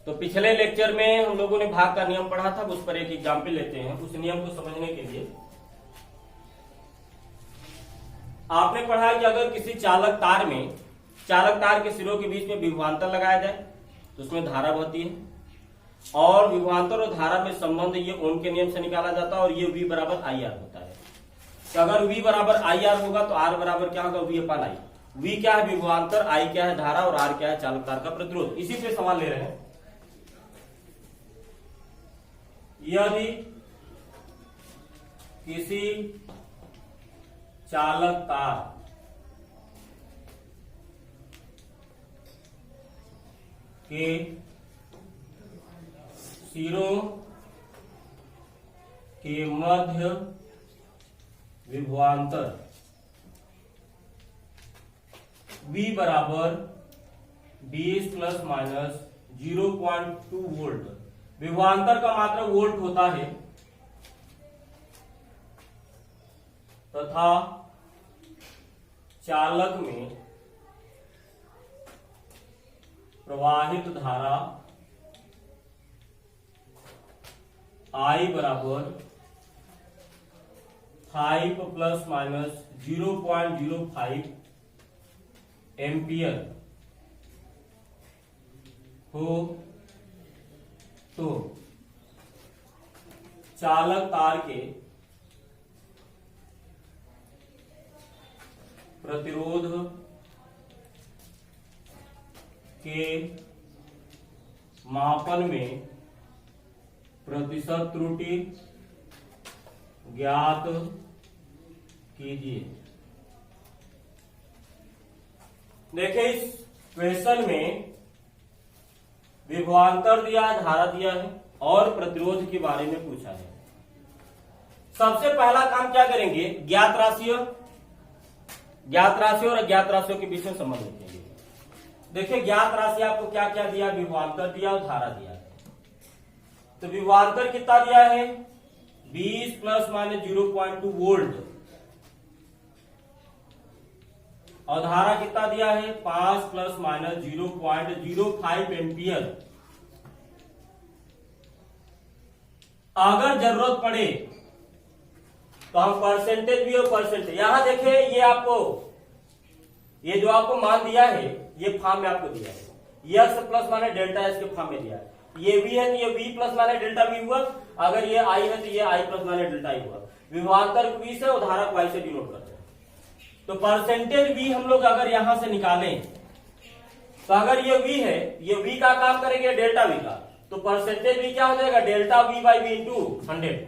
तो पिछले लेक्चर में हम लोगों ने भाग का नियम पढ़ा था, उस पर एक एग्जाम्पल लेते हैं। उस नियम को समझने के लिए आपने पढ़ा कि अगर किसी चालक तार के सिरों के बीच में विभवांतर लगाया जाए तो उसमें धारा बहती है, और विभवांतर और धारा में संबंध ये ओम के नियम से निकाला जाता है, और ये V बराबर आई आर होता है। तो अगर V बराबर आई आर होगा तो R बराबर क्या होगा, V अपान आई। V क्या है विभवांतर, I क्या है धारा, और R क्या है चालक तार का प्रतिरोध। इसी पे सवाल ले रहे हैं। यदि किसी चालक तार के सिरों के मध्य विभवांतर V बराबर 20 प्लस माइनस 0.2 वोल्ट। विभवांतर का मात्रा वोल्ट होता है, तथा चालक में प्रवाहित धारा I बराबर 5 प्लस माइनस 0.05 एम्पियर हो तो चालक तार के प्रतिरोध के मापन में प्रतिशत त्रुटि ज्ञात कीजिए। देखिए इस क्वेश्चन में विभवांतर दिया है, धारा दिया है और प्रतिरोध के बारे में पूछा है। सबसे पहला काम क्या करेंगे, ज्ञात राशियों और अज्ञात राशियों के बीच में संबंध लिखेंगे। देखिए ज्ञात राशि आपको क्या क्या दिया, विभवांतर दिया और धारा दिया है। तो विभवांतर कितना दिया है, 20 प्लस माइनस 0.2 वोल्ट, और धारा कितना दिया है 5 प्लस माइनस 0.05 एम्पियर। अगर जरूरत पड़े तो हम परसेंटेज भी और परसेंटेज, यहां देखिए ये जो आपको मान दिया है ये फॉर्म में आपको दिया है, yes plus minus delta S के फॉर्म में दिया है। ये V है तो ये V plus minus delta V हुआ, अगर ये I है तो ये I plus minus delta I हुआ। विभवांतर को V से और धारा को I से डिनोट करते हैं। तो परसेंटेज V हम लोग अगर यहां से निकालें तो अगर ये V है, ये V का काम करेंगे डेल्टा V का, तो परसेंटेज V क्या हो जाएगा, delta V by V into 100।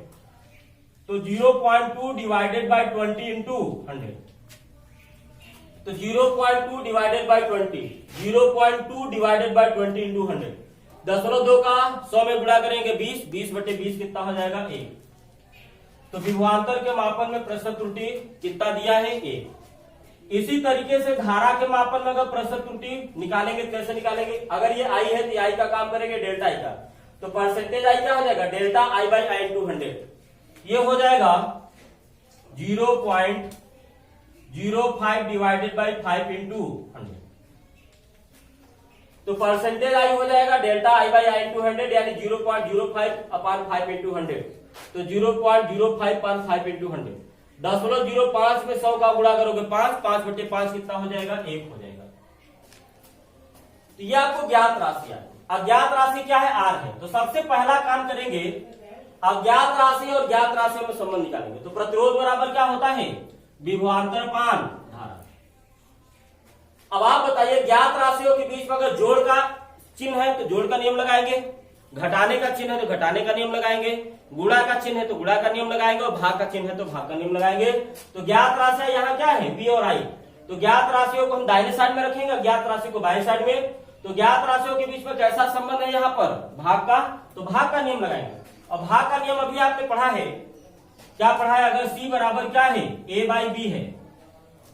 तो 0.2 डिवाइडेड बाई 20 इंटू 100, तो 0.2 divided by 20, 0.2 divided by 20 into 100। 10.2 का 100 में गुणा करेंगे 20, 20 बटे 20 कितना हो जाएगा 1। तो विभवांतर के मापन में प्रतिशत त्रुटि कितना दिया है 1। इसी तरीके से धारा के मापन में अगर प्रतिशत त्रुटि निकालेंगे, कैसे निकालेंगे, अगर ये I है तो I का काम करेंगे डेल्टा I का, तो परसेंटेज I क्या हो जाएगा, delta I by I into 100। ये हो जाएगा 0.05 डिवाइडेड बाई 5 इंटू 100। तो परसेंटेज I हो जाएगा delta I by I into 100, यानी 0.05 अपान 5 इंटू 100। तो 0.05 अपान 5 इंटू 100। 10.05 में 100 का गुणा करोगे 5, 5 बटे 5 कितना हो जाएगा 1 हो जाएगा। तो ये आपको ज्ञात राशि है। अज्ञात राशि क्या है, R है। तो सबसे पहला काम करेंगे, अज्ञात राशि और ज्ञात राशियों में संबंध निकालेंगे। तो प्रतिरोध बराबर क्या होता है, विभवांतर पान धारा। अब आप बताइए ज्ञात राशियों के बीच में अगर जोड़ का चिन्ह है तो जोड़ का नियम लगाएंगे, घटाने का चिन्ह है तो घटाने का नियम लगाएंगे, गुणा का चिन्ह है तो गुणा का नियम लगाएंगे, और भाग का चिन्ह है तो भाग का नियम लगाएंगे। तो ज्ञात राशियां यहाँ क्या है, V और I। तो ज्ञात राशियों को हम दाहिने साइड में रखेंगे, ज्ञात राशि को बाएं साइड में। तो ज्ञात राशियों के बीच में कैसा संबंध है यहाँ पर, भाग का, तो भाग का नियम लगाएंगे। और भाग का नियम अभी आपने पढ़ा है, क्या पढ़ा है, अगर C बराबर क्या है A बाई B है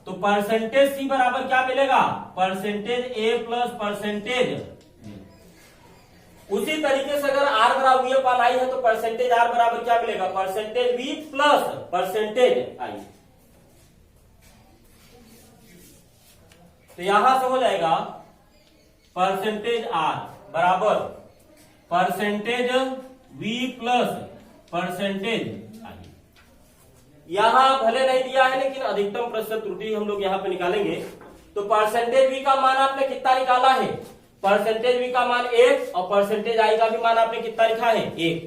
तो परसेंटेज C बराबर क्या मिलेगा, परसेंटेज A प्लस परसेंटेज। उसी तरीके से अगर R बराबर V अपान I है तो परसेंटेज R बराबर क्या मिलेगा, percentage V plus percentage I। तो यहां से हो जाएगा परसेंटेज R बराबर परसेंटेज V प्लस परसेंटेज आई। यहां भले नहीं दिया है लेकिन अधिकतम प्रतिशत त्रुटि हम लोग यहां पे निकालेंगे। तो परसेंटेज V का मान आपने कितना निकाला है? परसेंटेज V का मान 1 और परसेंटेज I का भी मान आपने कितना लिखा है? 1।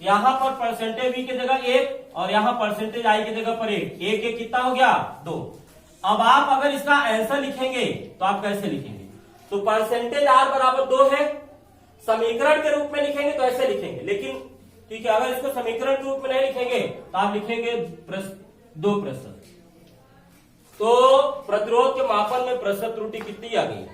यहां पर परसेंटेज V की जगह 1 और यहां परसेंटेज I की जगह पर 1, 1 कितना हो गया? 2। अब आप अगर इसका आंसर लिखेंगे तो आप कैसे लिखेंगे? तो परसेंटेज R बराबर 2 है, समीकरण के रूप में लिखेंगे तो ऐसे लिखेंगे, लेकिन ठीक है अगर इसको समीकरण के रूप में नहीं लिखेंगे तो आप लिखेंगे 2%। तो प्रतिरोध के मापन में प्रतिशत त्रुटि कितनी आ गई?